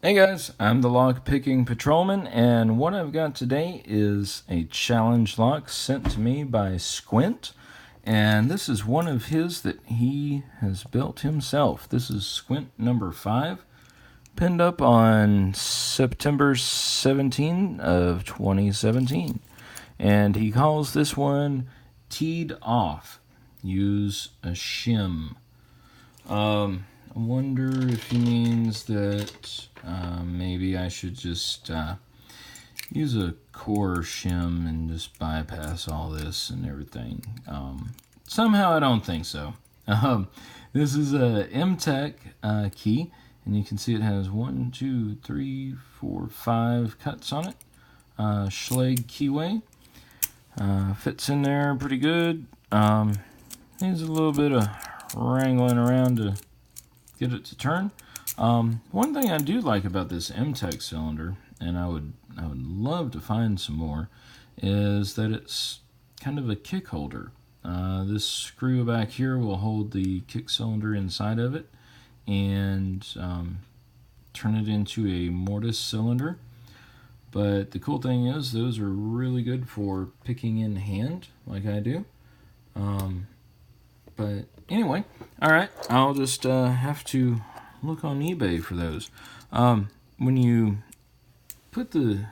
Hey guys, I'm the lock-picking patrolman, and what I've got today is a challenge lock sent to me by Squint, and this is one of his that he has built himself. This is Squint number 5, pinned up on September 17 of 2017, and he calls this one Teed Off. Use a shim. I wonder if he means that maybe I should just use a core shim and just bypass all this and everything. Somehow I don't think so. This is a MTech key, and you can see it has 1, 2, 3, 4, 5 cuts on it. Schlage keyway. Fits in there pretty good. Needs a little bit of wrangling around to get it to turn. One thing I do like about this MTech cylinder, and I would love to find some more, is that it's kind of a kick holder. This screw back here will hold the kick cylinder inside of it and turn it into a mortise cylinder. But the cool thing is those are really good for picking in hand like I do. But anyway, all right, I'll just have to look on eBay for those. When you put the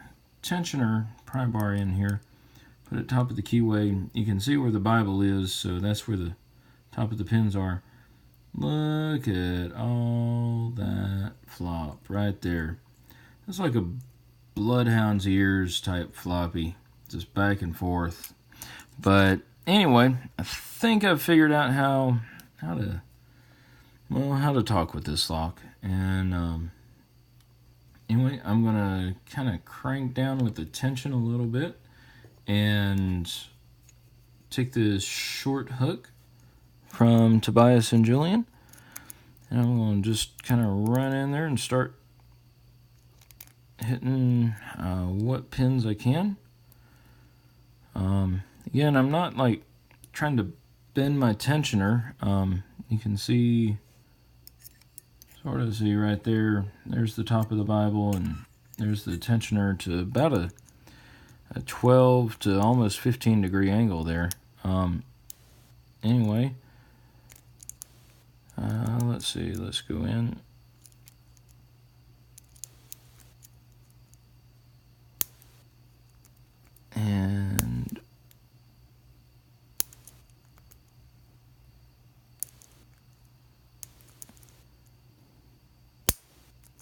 tensioner pry bar in here, put it at the top of the keyway, you can see where the Bible is, so that's where the top of the pins are. Look at all that flop right there. It's like a bloodhound's ears type floppy, just back and forth. But anyway, I think I've figured out how to talk with this lock. And anyway, I'm gonna kind of crank down with the tension a little bit and take this short hook from Tobias and Julian, and I'm gonna just kind of run in there and start hitting what pins I can. Again, I'm not like trying to bend my tensioner. You can see, sort of see right there, there's the top of the Bible, and there's the tensioner to about a 12 to almost 15 degree angle there. Anyway, let's see, let's go in. And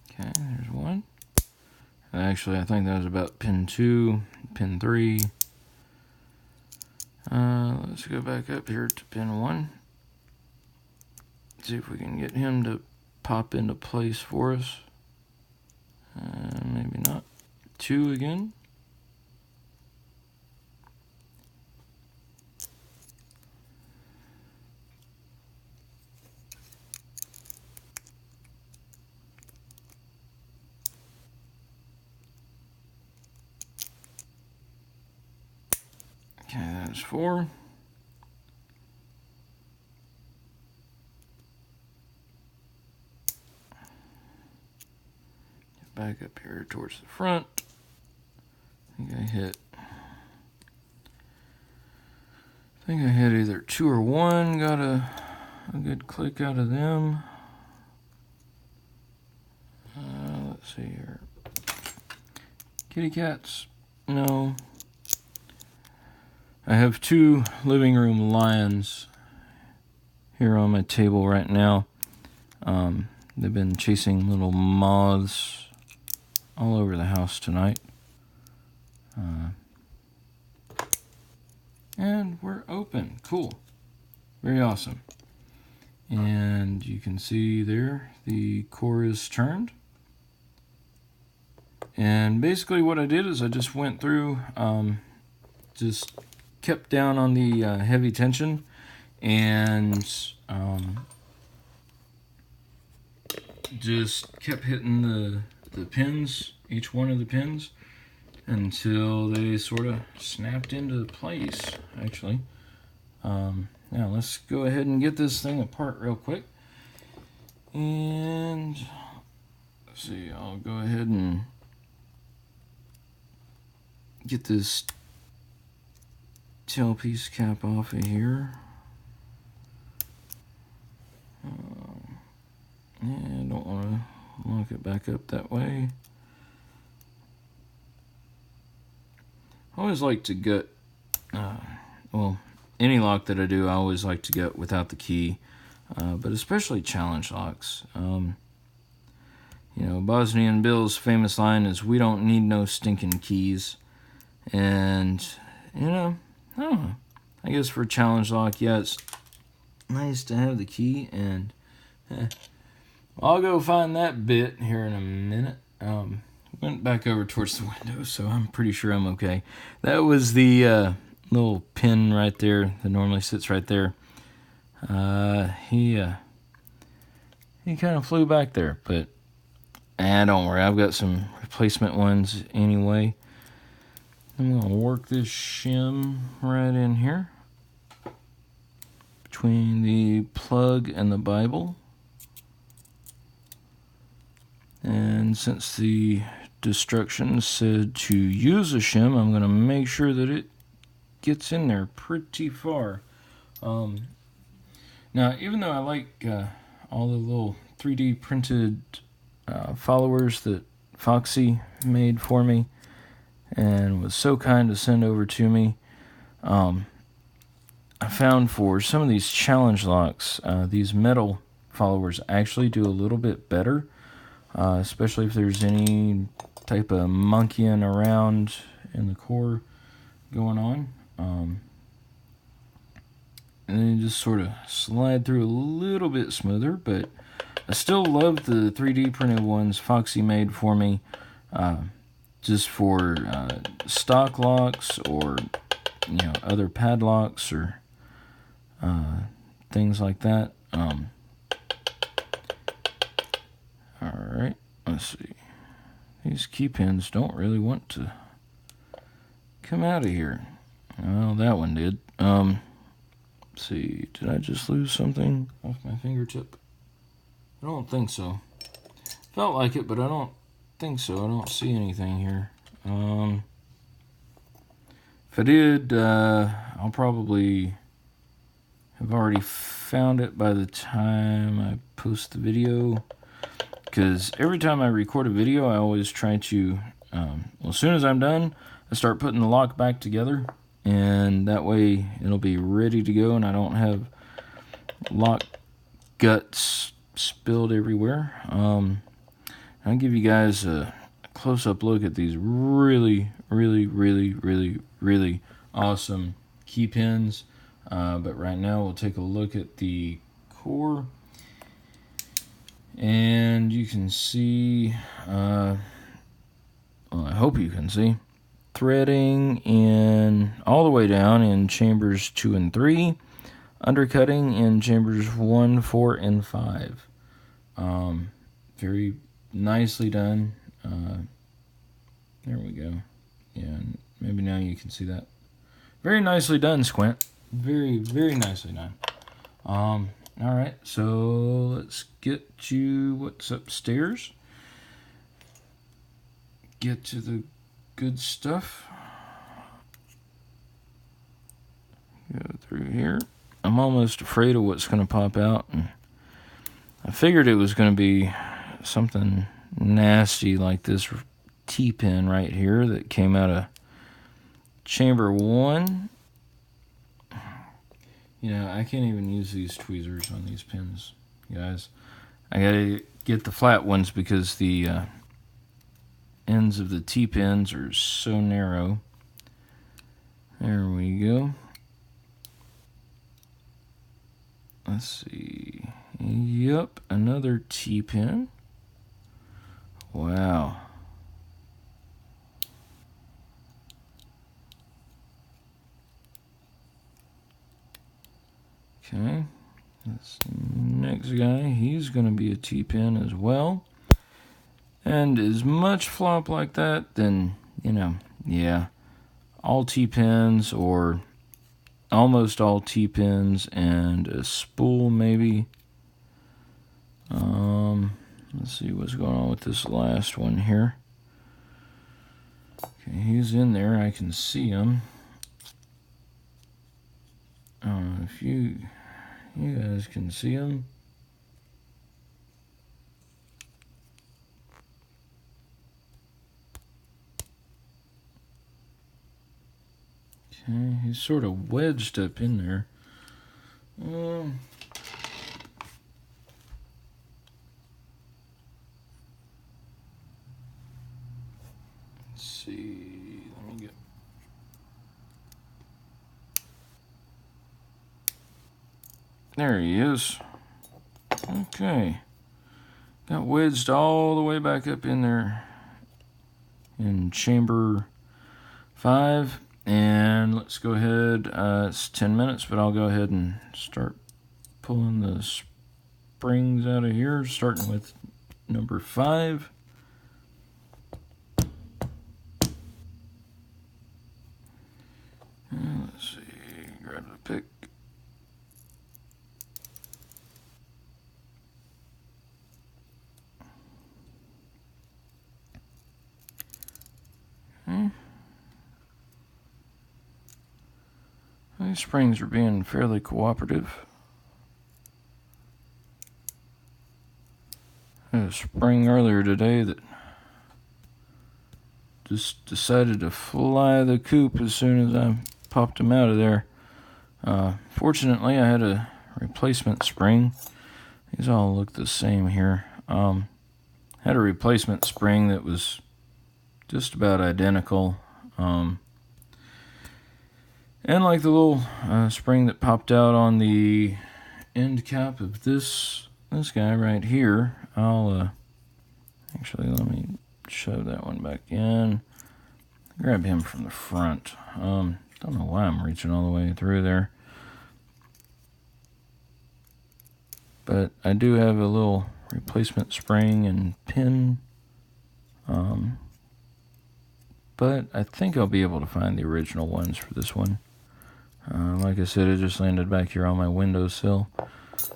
okay, there's one. Actually, I think that was about pin 2, pin 3. Let's go back up here to pin 1. See if we can get him to pop into place for us. Maybe not. 2 again. Okay, that's 4. Back up here towards the front. I think I hit either 2 or 1. Got a good click out of them. Let's see here. Kitty cats. No. I have 2 living room lions here on my table right now. They've been chasing little moths all over the house tonight. And we're open. Cool. Very awesome. And you can see there the core is turned. And basically what I did is I just went through, just kept down on the heavy tension, and just kept hitting the pins, each one of the pins, until they sort of snapped into place, actually. Now let's go ahead and get this thing apart real quick. And see, I'll go ahead and get this tailpiece cap off of here. Yeah, I don't want to lock it back up that way. I always like to gut, well, any lock that I do, I always like to gut without the key, but especially challenge locks. You know, Bosnian Bill's famous line is, "We don't need no stinking keys." And, you know, I don't know. I guess for a challenge lock, yeah, it's nice to have the key, and I'll go find that bit here in a minute. Went back over towards the window, so I'm pretty sure I'm okay. That was the little pin right there that normally sits right there. He kind of flew back there, but don't worry, I've got some replacement ones anyway. I'm going to work this shim right in here between the plug and the Bible. And since the instructions said to use a shim, I'm going to make sure that it gets in there pretty far. Now, even though I like all the little 3D printed followers that Foxy made for me and was so kind to send over to me, I found for some of these challenge locks, these metal followers actually do a little bit better, especially if there's any type of monkeying around in the core going on. And then you just sort of slide through a little bit smoother, but I still love the 3D printed ones Foxy made for me, just for stock locks or, you know, other padlocks or things like that. Alright, let's see. These key pins don't really want to come out of here. Well, that one did. Let's see, did I just lose something off my fingertip? I don't think so. Felt like it, but I don't think so. I don't see anything here. If I did, I'll probably have already found it by the time I post the video. Because every time I record a video, I always try to, well, as soon as I'm done, I start putting the lock back together. And that way it'll be ready to go and I don't have lock guts spilled everywhere. I'll give you guys a close-up look at these really awesome key pins. But right now we'll take a look at the core. And you can see, well, I hope you can see, threading in all the way down in chambers 2 and 3, undercutting in chambers 1, 4, and 5. Very nicely done. There we go. Yeah, maybe now you can see that. Very nicely done, Squint. Very nicely done. Alright, so let's get you what's upstairs. Get to the good stuff. Go through here. I'm almost afraid of what's going to pop out. And I figured it was going to be something nasty like this T-pin right here that came out of chamber 1. You know, I can't even use these tweezers on these pins, guys. I gotta get the flat ones because the ends of the T-pins are so narrow. There we go. Let's see. Yep, another T-pin. Wow. Okay, this next guy, he's going to be a T-pin as well. And as much flop like that, then, you know, yeah, all T-pins or almost all T-pins and a spool maybe. Let's see what's going on with this last one here. Okay, he's in there. I can see him. If you guys can see him. Okay, he's sort of wedged up in there. Let's see. Let me get. There he is. Okay. Got wedged all the way back up in there in chamber 5. And let's go ahead. It's 10 minutes, but I'll go ahead and start pulling the springs out of here, starting with number 5. And let's see, grab the pick. Okay. These springs are being fairly cooperative. I had a spring earlier today that just decided to fly the coop as soon as I popped him out of there. Fortunately, I had a replacement spring. These all look the same here. Had a replacement spring that was just about identical. And like the little spring that popped out on the end cap of this guy right here, I'll actually let me shove that one back in. Grab him from the front. Don't know why I'm reaching all the way through there, but I do have a little replacement spring and pin. But I think I'll be able to find the original ones for this one. Like I said, it just landed back here on my windowsill.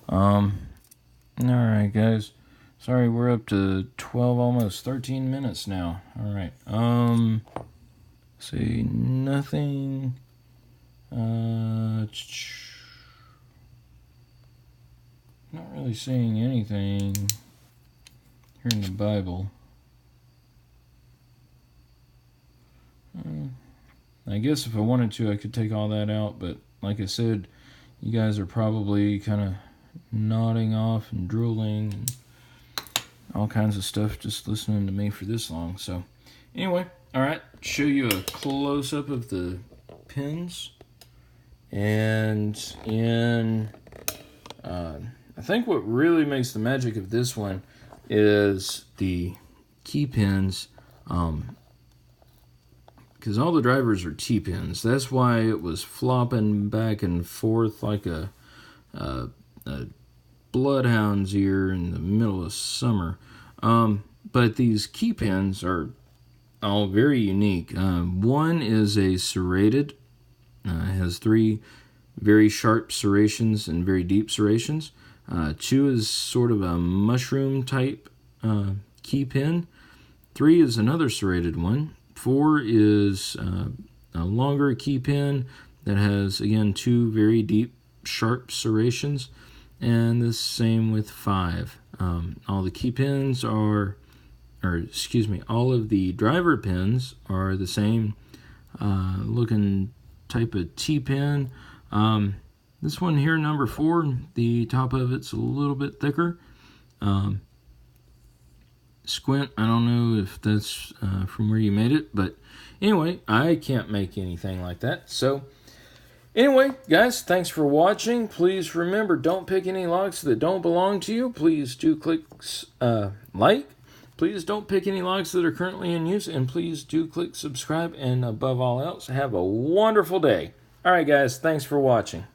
Alright, guys. Sorry, we're up to 12, almost 13 minutes now. Alright. See, nothing. Not really seeing anything here in the Bible. I guess if I wanted to, I could take all that out, but like I said, you guys are probably kind of nodding off and drooling and all kinds of stuff just listening to me for this long. So anyway, all right, show you a close-up of the pins. And I think what really makes the magic of this one is the key pins. Because all the drivers are T-pins. That's why it was flopping back and forth like a bloodhound's ear in the middle of summer. But these key pins are all very unique. One is a serrated. It has 3 very sharp serrations and very deep serrations. 2 is sort of a mushroom type key pin. 3 is another serrated one. 4 is a longer key pin that has, again, 2 very deep, sharp serrations, and the same with 5. All the key pins all of the driver pins are the same looking type of T-pin. This one here, number 4, the top of it's a little bit thicker. Squint, I don't know if that's from where you made it, but anyway, I can't make anything like that. So anyway, guys, thanks for watching. Please remember, don't pick any locks that don't belong to you. Please do click like. Please don't pick any locks that are currently in use, and please do click subscribe, and above all else, have a wonderful day. All right, guys, thanks for watching.